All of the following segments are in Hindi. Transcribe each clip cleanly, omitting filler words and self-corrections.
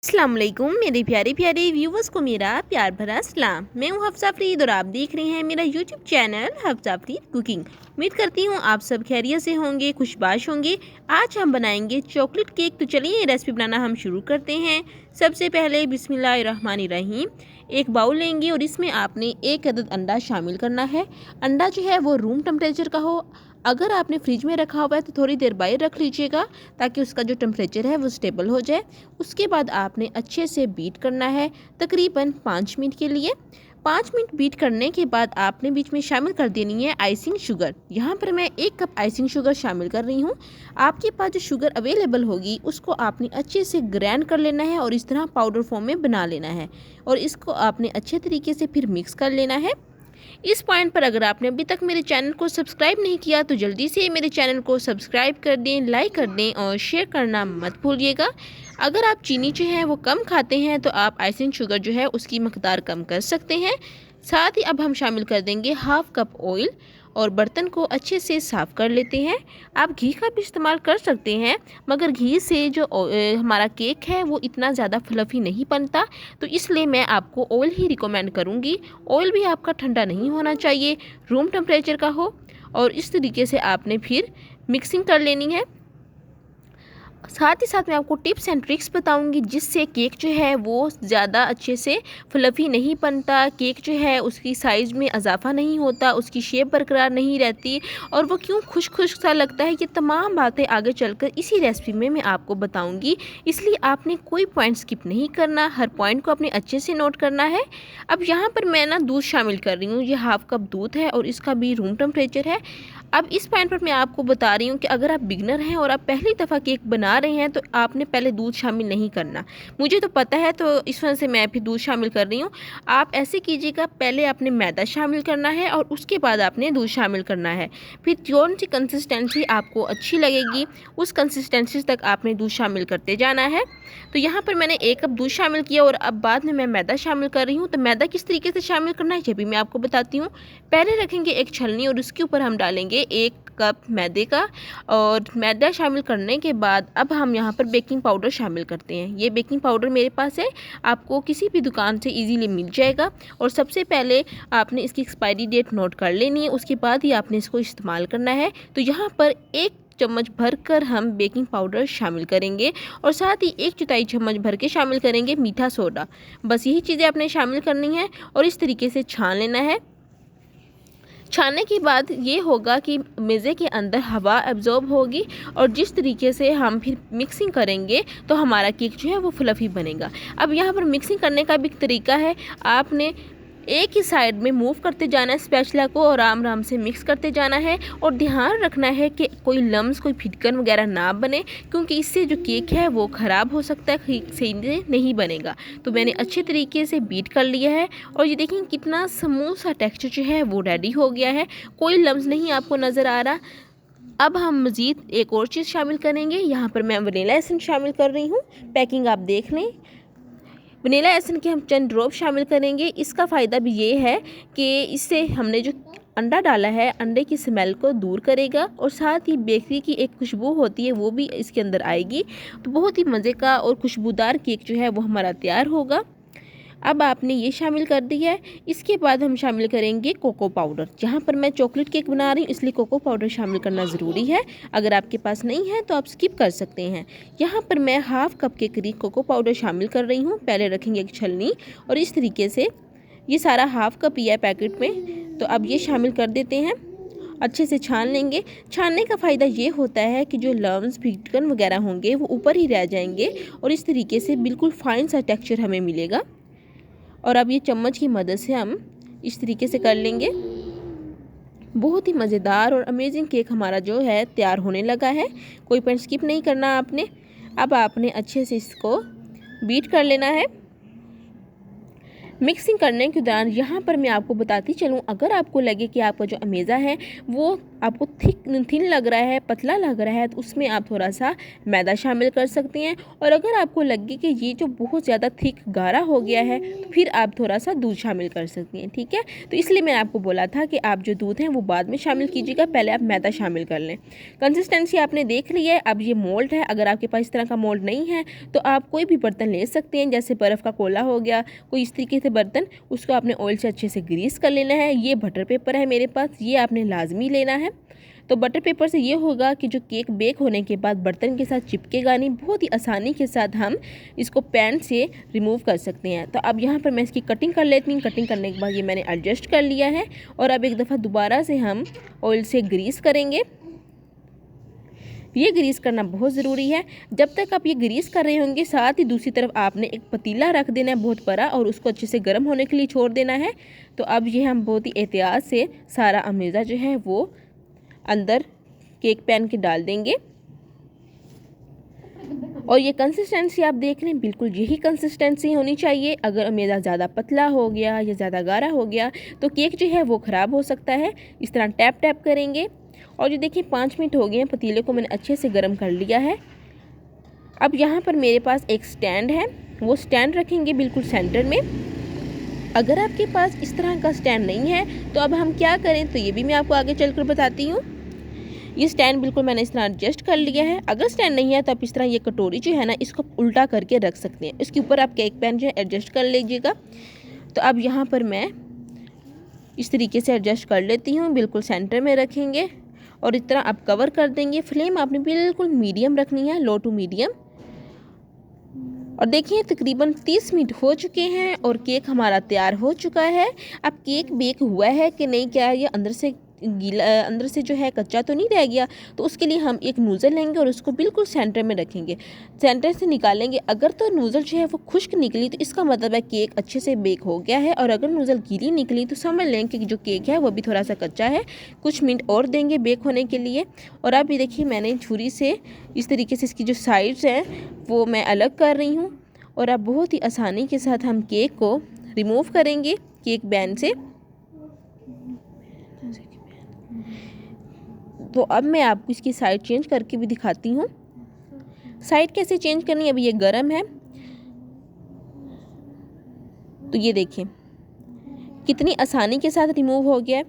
अस्सलाम वालेकुम मेरे प्यारे प्यारे व्यूवर्स को मेरा प्यार भरा सलाम। मैं हूँ हफ्सा फरीद और आप देख रहे हैं मेरा YouTube channel Hafsa Farid cooking. उम्मीद करती हूँ आप सब खैरियत से होंगे, खुशबाश होंगे। आज हम बनाएंगे चॉकलेट केक। तो चलिए ये रेसिपी बनाना हम शुरू करते हैं। सबसे पहले बिस्मिल्लाहिर्रहमानिर्रहीम एक बाउल लेंगे और इसमें आपने एक अदद अंडा शामिल करना है। अंडा जो है वो रूम टेम्परेचर का हो। अगर आपने फ्रिज में रखा हुआ है तो थोड़ी देर बाहर रख लीजिएगा ताकि उसका जो टेम्परेचर है वो स्टेबल हो जाए। उसके बाद आपने अच्छे से बीट करना है तकरीबन 5 मिनट के लिए। 5 मिनट बीट करने के बाद आपने बीच में शामिल कर देनी है आइसिंग शुगर। यहाँ पर मैं 1 कप आइसिंग शुगर शामिल कर रही हूँ। आपके पास जो शुगर अवेलेबल होगी उसको आपने अच्छे से ग्राइंड कर लेना है और इस तरह पाउडर फॉर्म में बना लेना है और इसको आपने अच्छे तरीके से फिर मिक्स कर लेना है। इस पॉइंट पर अगर आपने अभी तक मेरे चैनल को सब्सक्राइब नहीं किया तो जल्दी से मेरे चैनल को सब्सक्राइब कर दें, लाइक कर दें और शेयर करना मत भूलिएगा। अगर आप चीनी जो है वो कम खाते हैं तो आप आइसिंग शुगर जो है उसकी मकदार कम कर सकते हैं। साथ ही अब हम शामिल कर देंगे हाफ़ कप ऑयल और बर्तन को अच्छे से साफ़ कर लेते हैं। आप घी का भी इस्तेमाल कर सकते हैं मगर घी से जो हमारा केक है वो इतना ज़्यादा फ्लफ़ी नहीं बनता, तो इसलिए मैं आपको ऑयल ही रिकमेंड करूँगी। ऑयल भी आपका ठंडा नहीं होना चाहिए, रूम टेम्परेचर का हो। और इस तरीके से आपने फिर मिक्सिंग कर लेनी है। साथ ही साथ मैं आपको टिप्स एंड ट्रिक्स बताऊंगी जिससे केक जो है वो ज़्यादा अच्छे से फ्लफ़ी नहीं बनता, केक जो है उसकी साइज़ में इजाफा नहीं होता, उसकी शेप बरकरार नहीं रहती और वो क्यों खुश खुश सा लगता है। ये तमाम बातें आगे चलकर इसी रेसिपी में मैं आपको बताऊंगी, इसलिए आपने कोई पॉइंट स्किप नहीं करना, हर पॉइंट को अपने अच्छे से नोट करना है। अब यहाँ पर मैं ना दूध शामिल कर रही हूँ, ये हाफ़ कप दूध है और इसका भी रूम टेम्परेचर है। अब इस पॉइंट पर मैं आपको बता रही हूँ कि अगर आप बिगनर हैं और आप पहली दफ़ा केक बना रहे हैं तो आपने पहले दूध शामिल नहीं करना। मुझे तो पता है तो इस वजह से मैं फिर दूध शामिल कर रही हूँ। आप ऐसे कीजिएगा, पहले आपने मैदा शामिल करना है और उसके बाद आपने दूध शामिल करना है। फिर कौन सी कंसिस्टेंसी आपको अच्छी लगेगी उस कंसिस्टेंसी तक आपने दूध शामिल करते जाना है। तो यहाँ पर मैंने 1 कप दूध शामिल किया और अब बाद में मैं मैदा शामिल कर रही हूँ। तो मैदा किस तरीके से शामिल करना है ये भी मैं आपको बताती हूँ। पहले रखेंगे एक छलनी और उसके ऊपर हम डालेंगे 1 कप मैदे का और मैदा शामिल करने के बाद अब हम यहाँ पर बेकिंग पाउडर शामिल करते हैं। ये बेकिंग पाउडर मेरे पास है, आपको किसी भी दुकान से इजीली मिल जाएगा। और सबसे पहले आपने इसकी एक्सपायरी डेट नोट कर लेनी है, उसके बाद ही आपने इसको इस्तेमाल करना है। तो यहाँ पर 1 चम्मच भरकर हम बेकिंग पाउडर शामिल करेंगे और साथ ही 1/4 चम्मच भर के शामिल करेंगे मीठा सोडा। बस यही चीज़ें आपने शामिल करनी है और इस तरीके से छान लेना है। छानने के बाद ये होगा कि मेज़े के अंदर हवा एब्जॉर्ब होगी और जिस तरीके से हम फिर मिक्सिंग करेंगे तो हमारा केक जो है वो फ्लफ़ी बनेगा। अब यहाँ पर मिक्सिंग करने का भी एक तरीका है, आपने एक ही साइड में मूव करते जाना है स्पैचुला को और आराम आराम से मिक्स करते जाना है और ध्यान रखना है कि कोई लम्स, कोई फिटकन वगैरह ना बने क्योंकि इससे जो केक है वो ख़राब हो सकता है, सही से नहीं बनेगा। तो मैंने अच्छे तरीके से बीट कर लिया है और ये देखें कितना स्मूथ सा टेक्सचर जो है वो रेडी हो गया है, कोई लम्स नहीं आपको नज़र आ रहा। अब हम मज़ीद एक और चीज़ शामिल करेंगे। यहाँ पर मैं वनीला एसेंस शामिल कर रही हूँ, पैकिंग आप देख लें। वनीला एसेंस के हम चंद ड्रॉप शामिल करेंगे। इसका फ़ायदा भी ये है कि इससे हमने जो अंडा डाला है अंडे की स्मेल को दूर करेगा और साथ ही बेकरी की एक खुशबू होती है वो भी इसके अंदर आएगी। तो बहुत ही मज़े का और खुशबूदार केक जो है वो हमारा तैयार होगा। अब आपने ये शामिल कर दिया है। इसके बाद हम शामिल करेंगे कोको पाउडर। जहाँ पर मैं चॉकलेट केक बना रही हूँ इसलिए कोको पाउडर शामिल करना ज़रूरी है, अगर आपके पास नहीं है तो आप स्किप कर सकते हैं। यहाँ पर मैं हाफ़ कप के करीब कोको पाउडर शामिल कर रही हूँ। पहले रखेंगे एक छलनी और इस तरीके से ये सारा हाफ़ कप ही है पैकेट में, तो अब ये शामिल कर देते हैं। अच्छे से छान लेंगे। छानने का फ़ायदा ये होता है कि जो लम्स, फिटकन वगैरह होंगे वो ऊपर ही रह जाएंगे और इस तरीके से बिल्कुल फाइन सा टेक्सचर हमें मिलेगा। और अब ये चम्मच की मदद से हम इस तरीके से कर लेंगे। बहुत ही मज़ेदार और अमेजिंग केक हमारा जो है तैयार होने लगा है, कोई पॉइंट स्किप नहीं करना आपने। अब आपने अच्छे से इसको बीट कर लेना है। मिक्सिंग करने के दौरान यहाँ पर मैं आपको बताती चलूँ, अगर आपको लगे कि आपका जो अमेज़ा है वो आपको थिन लग रहा है, पतला लग रहा है, तो उसमें आप थोड़ा सा मैदा शामिल कर सकती हैं। और अगर आपको लगे कि ये जो बहुत ज़्यादा थिक गाढ़ा हो गया है तो फिर आप थोड़ा सा दूध शामिल कर सकती हैं। ठीक है, तो इसलिए मैंने आपको बोला था कि आप जो दूध है वो बाद में शामिल कीजिएगा, पहले आप मैदा शामिल कर लें। कंसिस्टेंसी आपने देख ली है। अब ये मोल्ड है, अगर आपके पास इस तरह का मोल्ड नहीं है तो आप कोई भी बर्तन ले सकते हैं, जैसे बर्फ़ का कोला हो गया, कोई इस तरीके से बर्तन, उसको आपने ऑयल से अच्छे से ग्रीस कर लेना है। ये बटर पेपर है मेरे पास, ये आपने लाजमी लेना है। तो बटर पेपर से ये होगा कि जो केक बेक होने के बाद बर्तन के साथ चिपकेगा नहीं, बहुत ही आसानी के साथ हम इसको पैन से रिमूव कर सकते हैं। तो अब यहाँ पर मैं इसकी कटिंग कर लेती हूँ। कटिंग करने के बाद ये मैंने एडजस्ट कर लिया है और अब एक दफ़ा दोबारा से हम ऑयल से ग्रीस करेंगे। ये ग्रीस करना बहुत ज़रूरी है। जब तक आप ये ग्रीस कर रहे होंगे, साथ ही दूसरी तरफ आपने एक पतीला रख देना है बहुत बड़ा और उसको अच्छे से गर्म होने के लिए छोड़ देना है। तो अब ये हम बहुत ही एहतियात से सारा अमेज़ा जो है वो अंदर केक पैन के डाल देंगे। और ये कंसिस्टेंसी आप देख लें, बिल्कुल यही कंसिस्टेंसी होनी चाहिए। अगर अमेज़ा ज़्यादा पतला हो गया या ज़्यादा गाढ़ा हो गया तो केक जो है वो ख़राब हो सकता है। इस तरह टैप टैप करेंगे। और ये देखिए 5 मिनट हो गए हैं, पतीले को मैंने अच्छे से गर्म कर लिया है। अब यहाँ पर मेरे पास एक स्टैंड है, वो स्टैंड रखेंगे बिल्कुल सेंटर में। अगर आपके पास इस तरह का स्टैंड नहीं है तो अब हम क्या करें, तो ये भी मैं आपको आगे चलकर बताती हूँ। ये स्टैंड बिल्कुल मैंने इस तरह एडजस्ट कर लिया है। अगर स्टैंड नहीं है तो आप इस तरह ये कटोरी जो है ना, इसको उल्टा करके रख सकते हैं। इसके ऊपर आप केक पैन जो है एडजस्ट कर लीजिएगा। तो अब यहाँ पर मैं इस तरीके से एडजस्ट कर लेती हूँ, बिल्कुल सेंटर में रखेंगे और इस तरह आप कवर कर देंगे। फ्लेम आपने बिल्कुल मीडियम रखनी है, लो टू मीडियम। और देखिए तकरीबन 30 मिनट हो चुके हैं और केक हमारा तैयार हो चुका है। अब केक बेक हुआ है कि नहीं, क्या ये अंदर से गीला, अंदर से जो है कच्चा तो नहीं रह गया, तो उसके लिए हम एक नूज़ल लेंगे और उसको बिल्कुल सेंटर में रखेंगे, सेंटर से निकालेंगे। अगर तो नूज़ल जो है वो खुश्क निकली तो इसका मतलब है केक अच्छे से बेक हो गया है, और अगर नूज़ल गीली निकली तो समझ लें कि जो केक है वो भी थोड़ा सा कच्चा है। कुछ मिनट और देंगे बेक होने के लिए। और अब ये देखिए मैंने छुरी से इस तरीके से इसकी जो साइड्स हैं वो मैं अलग कर रही हूँ और अब बहुत ही आसानी के साथ हम केक को रिमूव करेंगे केक बैन से। तो अब मैं आपको इसकी साइड चेंज करके भी दिखाती हूँ। साइड कैसे चेंज करनी है, अभी ये गर्म है। तो ये देखिए कितनी आसानी के साथ रिमूव हो गया है।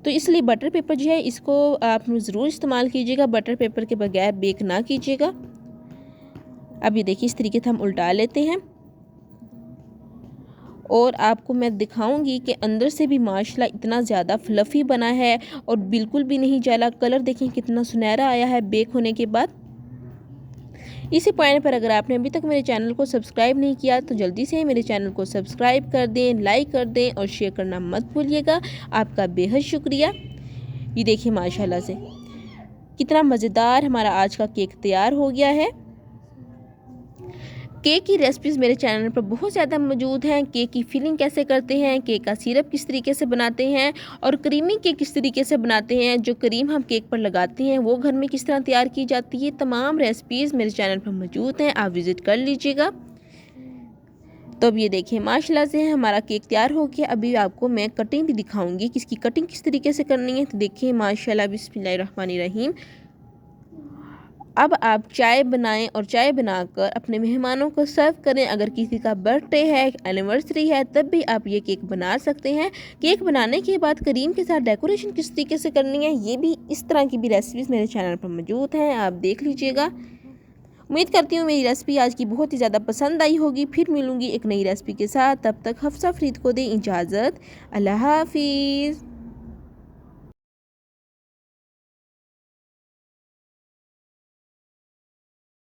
तो इसलिए बटर पेपर जो है इसको आप ज़रूर इस्तेमाल कीजिएगा, बटर पेपर के बगैर बेक ना कीजिएगा। अब ये देखिए इस तरीके से हम उल्टा लेते हैं और आपको मैं दिखाऊंगी कि अंदर से भी माशाल्लाह इतना ज़्यादा फ्लफ़ी बना है और बिल्कुल भी नहीं जला। कलर देखें कितना सुनहरा आया है बेक होने के बाद। इसी पॉइंट पर अगर आपने अभी तक मेरे चैनल को सब्सक्राइब नहीं किया तो जल्दी से मेरे चैनल को सब्सक्राइब कर दें, लाइक कर दें और शेयर करना मत भूलिएगा। आपका बेहद शुक्रिया। ये देखिए माशाल्लाह से कितना मज़ेदार हमारा आज का केक तैयार हो गया है। केक की रेसिपीज़ मेरे चैनल पर बहुत ज़्यादा मौजूद हैं। केक की फिलिंग कैसे करते हैं, केक का सिरप किस तरीके से बनाते हैं और क्रीमी केक किस तरीके से बनाते हैं, जो क्रीम हम केक पर लगाते हैं वो घर में किस तरह तैयार की जाती है, तमाम रेसिपीज़ मेरे चैनल पर मौजूद हैं, आप विज़िट कर लीजिएगा। तो अब ये देखिए माशाल्लाह से हमारा केक तैयार हो गया। अभी आपको मैं कटिंग भी दिखाऊंगी कि इसकी कटिंग किस तरीके से करनी है। तो देखिए माशाल्लाह बिस्मिल्लाहिर्रहमानिर्रहीम। अब आप चाय बनाएं और चाय बनाकर अपने मेहमानों को सर्व करें। अगर किसी का बर्थडे है, एनिवर्सरी है, तब भी आप ये केक बना सकते हैं। केक बनाने के बाद क्रीम के साथ डेकोरेशन किस तरीके से करनी है, ये भी इस तरह की भी रेसिपीज़ मेरे चैनल पर मौजूद हैं, आप देख लीजिएगा। उम्मीद करती हूँ मेरी रेसिपी आज की बहुत ही ज़्यादा पसंद आई होगी। फिर मिलूँगी एक नई रेसिपी के साथ, तब तक हफ्सा फरीद को दें इजाज़त। अल्लाह हाफिज़।